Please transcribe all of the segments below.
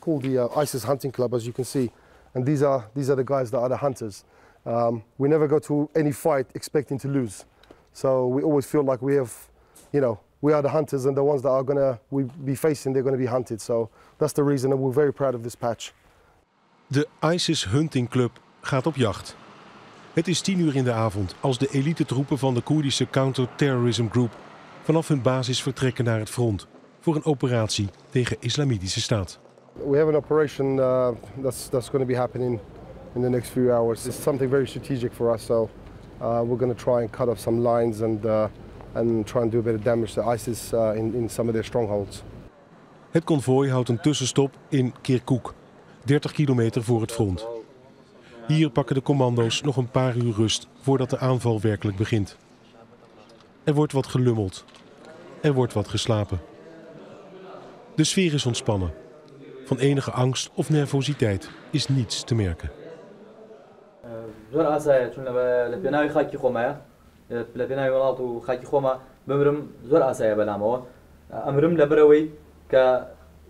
called the ISIS hunting club, as you can see, and these are the guys that are the hunters. We never go to any fight expecting to lose, so we always feel like we have, we are the hunters, and the ones that are gonna be facing, they're gonna be hunted. So that's the reason that we're very proud of this patch. De ISIS Hunting Club gaat op jacht. Het is 10 uur in de avond als de elitetroepen van de Koerdische Counter-Terrorism Group vanaf hun basis vertrekken naar het front voor een operatie tegen Islamitische Staat. We have an operation that's going to be happening in the next few hours. It's something very strategic for us, so we're going to try and cut off some lines and try and do a bit of damage to ISIS in some of their strongholds. Het konvooi houdt een tussenstop in Kirkuk, 30 kilometer voor het front. Hier pakken de commando's nog een paar uur rust voordat de aanval werkelijk begint. Er wordt wat gelummeld. Er wordt wat geslapen. De sfeer is ontspannen. Van enige angst of nervositeit is niets te merken.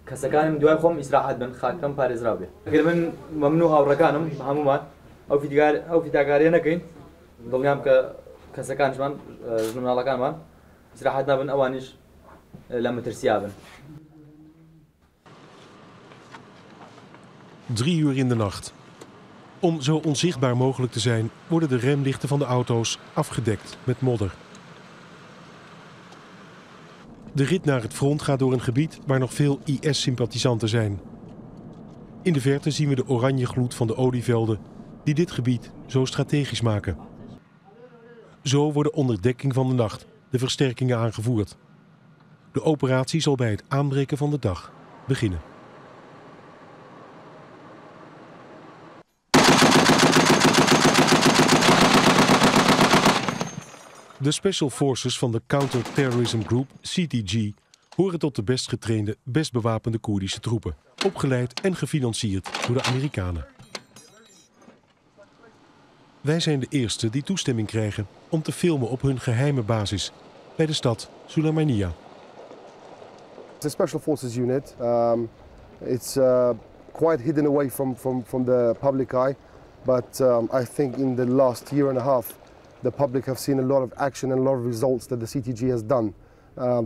كسكانم دوای خۆم ئیسراحەت بن خاکەم پارێزرا بێ. ئەگەر من مەمنوع هاوڕەکانم هەمومان ئەو فیداکاریە نەکەین، دڵنیام کە کەسەکانشمان ژناڵەکانمان ئیسراحەت نابن، ئەوانیش لە مەترسیا بن. 3 uur in de nacht. Om zo onzichtbaar mogelijk te zijn, worden de remlichten van de auto's afgedekt met modder. De rit naar het front gaat door een gebied waar nog veel IS-sympathisanten zijn. In de verte zien we de oranje gloed van de olievelden die dit gebied zo strategisch maken. Zo worden onder dekking van de nacht de versterkingen aangevoerd. De operatie zal bij het aanbreken van de dag beginnen. De Special Forces van de Counter-Terrorism Group, CTG, horen tot de best getrainde, best bewapende Koerdische troepen. Opgeleid en gefinancierd door de Amerikanen. Wij zijn de eerste die toestemming krijgen om te filmen op hun geheime basis bij de stad Sulaymaniyah. It's a Special Forces unit. It's quite hidden away from the public eye, but I think in the last year and a half the public have seen a lot of action and a lot of results that the CTG has done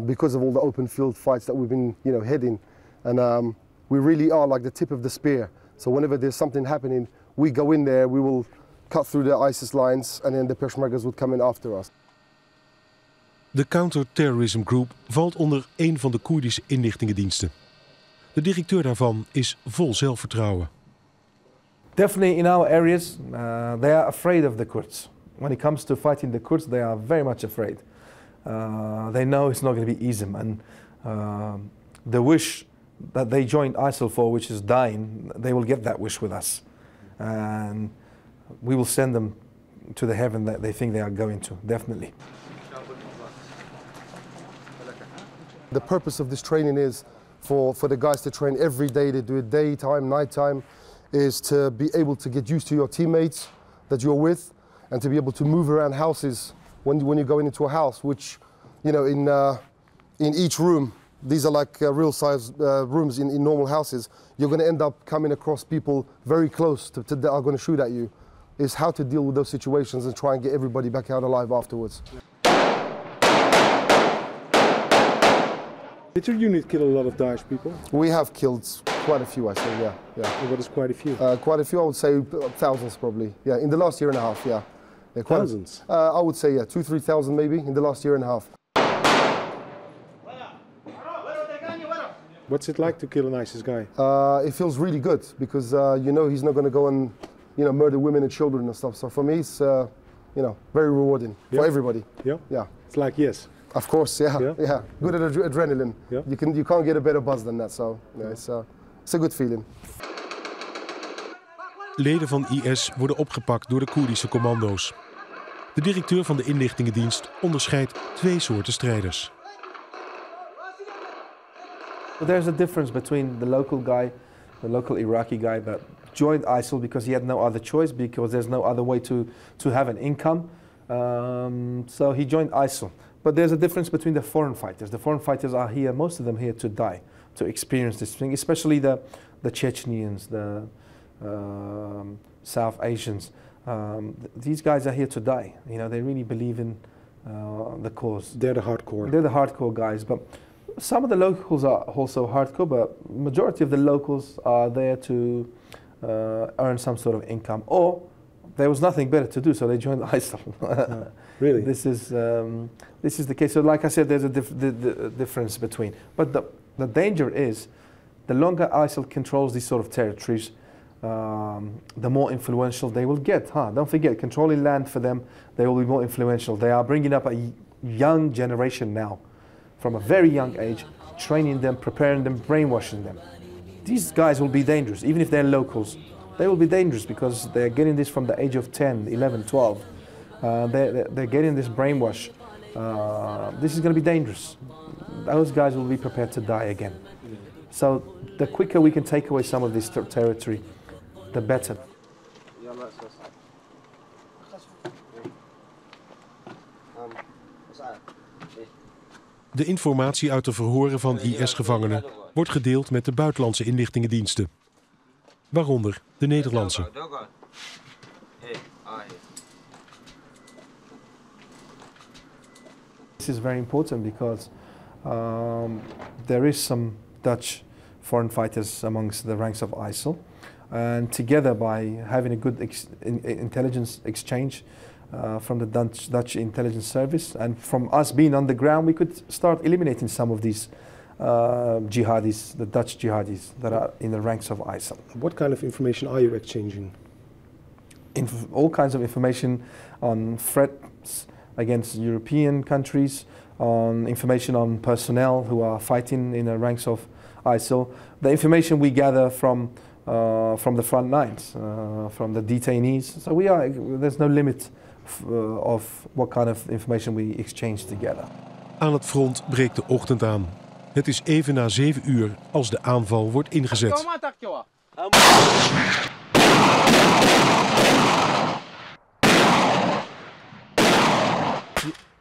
because of all the open field fights that we've been heading, and we really are like the tip of the spear. So whenever there's something happening, we go in there, we will cut through the ISIS lines, and then the Peshmergas would come in after us. De Counter-Terrorism Group valt onder een van de Koerdische inlichtingendiensten. De directeur daarvan is vol zelfvertrouwen. Definitely in our areas, they are afraid of the Kurds. When it comes to fighting the Kurds, they are very much afraid. They know it's not going to be easy, and the wish that they joined ISIL for, which is dying, they will get that wish with us. And we will send them to the heaven that they think they are going to, definitely. The purpose of this training is for the guys to train every day. They do it daytime, nighttime, is to be able to get used to your teammates that you're with, and to be able to move around houses when you're going into a house, which, in each room, these are like real size rooms in normal houses. You're going to end up coming across people very close that are going to shoot at you. Is how to deal with those situations and try and get everybody back out alive afterwards. Did your unit kill a lot of Daesh people? We have killed quite a few, I think, yeah. What is quite a few? Quite a few, I would say thousands probably. Yeah, in the last year and a half, yeah. Thousands? I would say, yeah, 2,000-3,000 maybe in the last year and a half. What's it like to kill an ISIS guy? It feels really good because he's not going to go and murder women and children and stuff. So for me, it's very rewarding for everybody. Yeah. Yeah. It's like yes. Of course, yeah. Good adrenaline. Yeah. You can't get a better buzz than that. So it's a good feeling. Leden van IS worden opgepakt door de Koerdische commando's. De directeur van de inlichtingendienst onderscheidt 2 soorten strijders. There's a difference between the local guy, the local Iraqi guy that joined ISIL because he had no other choice, because there's no other way to have an income. So he joined ISIL. But there's a difference between the foreign fighters. The foreign fighters are here, most of them here to die, to experience this thing, especially the Chechens, the South Asians. These guys are here to die. You know, they really believe in the cause. They're the hardcore. They're the hardcore guys, but some of the locals are also hardcore, but majority of the locals are there to earn some sort of income, or there was nothing better to do, so they joined ISIL. Really? This is the case. So like I said, there's a difference between. But the danger is, the longer ISIL controls these sort of territories, the more influential they will get. Don't forget, controlling land for them, they will be more influential. They are bringing up a young generation now, from a very young age, training them, preparing them, brainwashing them. These guys will be dangerous, even if they're locals. They will be dangerous because they're getting this from the age of 10, 11, 12. They're getting this brainwash. This is going to be dangerous. Those guys will be prepared to die again. So the quicker we can take away some of this territory, the better. De informatie uit de verhoren van IS-gevangenen wordt gedeeld met de buitenlandse inlichtingendiensten. Waaronder de Nederlandse. This is very important because there is some Dutch foreign fighters amongst the ranks of ISIL, and together by having a good intelligence exchange from the Dutch intelligence service, and from us being on the ground, we could start eliminating some of these jihadis, the Dutch jihadis that are in the ranks of ISIL. What kind of information are you exchanging? All kinds of information on threats against European countries, on information on personnel who are fighting in the ranks of ISIL, the information we gather from the front lines, from the detainees. So there's no limit of what kind of information we exchange together. Aan het front breekt de ochtend aan. Het is even na 7 uur als de aanval wordt ingezet.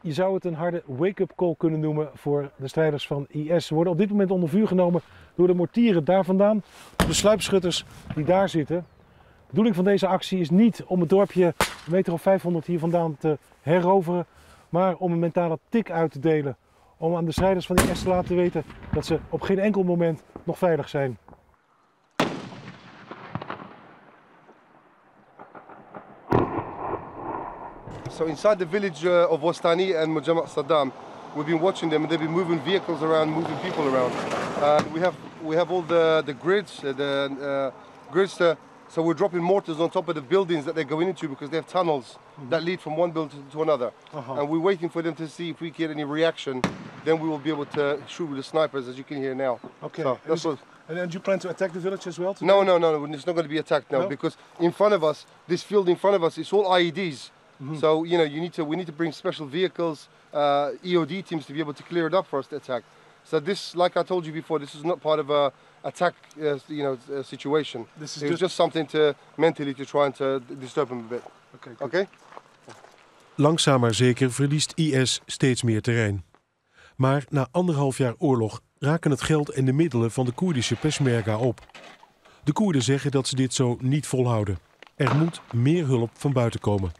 Je zou het een harde wake-up call kunnen noemen voor de strijders van IS. Ze worden op dit moment onder vuur genomen door de mortieren daar vandaan. De sluipschutters die daar zitten. De bedoeling van deze actie is niet om het dorpje een meter of 500 hier vandaan te heroveren, maar om een mentale tik uit te delen. Om aan de strijders van IS te laten weten dat ze op geen enkel moment nog veilig zijn. So inside the village of Wastani and Mujamma Saddam, we've been watching them and they've been moving vehicles around, moving people around. We have all the grids, so we're dropping mortars on top of the buildings that they're going into because they have tunnels that lead from one building to another. And we're waiting for them to see if we get any reaction, then we will be able to shoot with the snipers, as you can hear now. Okay. So that's what. And you plan to attack the village as well today? No, it's not going to be attacked now because in front of us, this field in front of us, it's all IEDs. So we need to bring special vehicles, EOD teams to be able to clear it up for us to attack. So this, like I told you before, this is not part of a attack, situation. It was just something to mentally to try and to disturb them a bit. Okay. Langzaam maar zeker verliest IS steeds meer terrein. Maar na 1,5 jaar oorlog raken het geld en de middelen van de Koerdische Peshmerga op. De Koerden zeggen dat ze dit zo niet volhouden. Er moet meer hulp van buiten komen.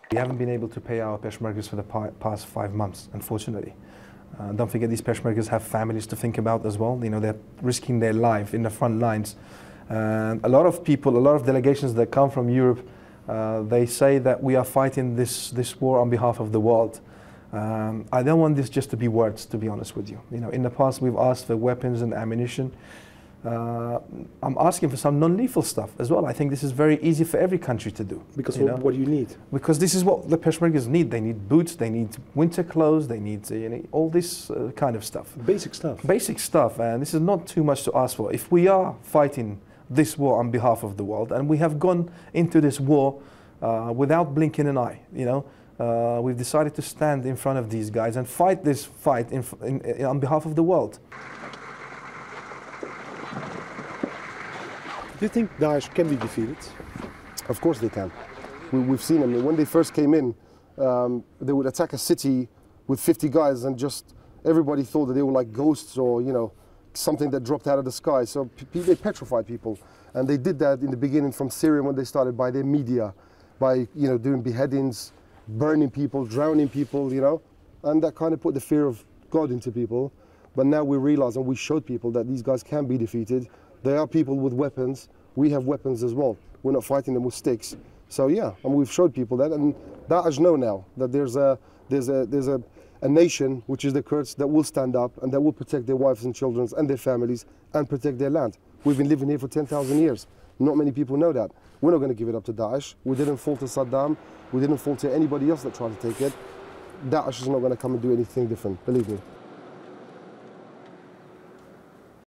We haven't been able to pay our Peshmergas for the past 5 months, unfortunately. Don't forget, these Peshmergas have families to think about as well. They're risking their life in the front lines. And a lot of people, a lot of delegations that come from Europe, they say that we are fighting this war on behalf of the world. I don't want this just to be words, to be honest with you. In the past we've asked for weapons and ammunition. I'm asking for some non-lethal stuff as well. I think this is very easy for every country to do. Because what do you need? Because this is what the Peshmergas need. They need boots, they need winter clothes, they need all this kind of stuff. Basic stuff. Basic stuff, and this is not too much to ask for. If we are fighting this war on behalf of the world, and we have gone into this war without blinking an eye, we've decided to stand in front of these guys and fight this fight on behalf of the world. Do you think Daesh can be defeated? Of course they can. We've seen them. When they first came in, they would attack a city with 50 guys and just everybody thought that they were like ghosts or, something that dropped out of the sky. So they petrified people. And they did that in the beginning from Syria when they started by their media, by doing beheadings, burning people, drowning people, and that kind of put the fear of God into people. But now we realize and we showed people that these guys can be defeated. They are people with weapons. We have weapons as well. We're not fighting them with sticks. So yeah, and we've showed people that, and Daesh know now that there's a nation, which is the Kurds, that will stand up and that will protect their wives and children and their families and protect their land. We've been living here for 10,000 years. Not many people know that. We're not going to give it up to Daesh. We didn't fall to Saddam. We didn't fall to anybody else that tried to take it. Daesh is not going to come and do anything different, believe me.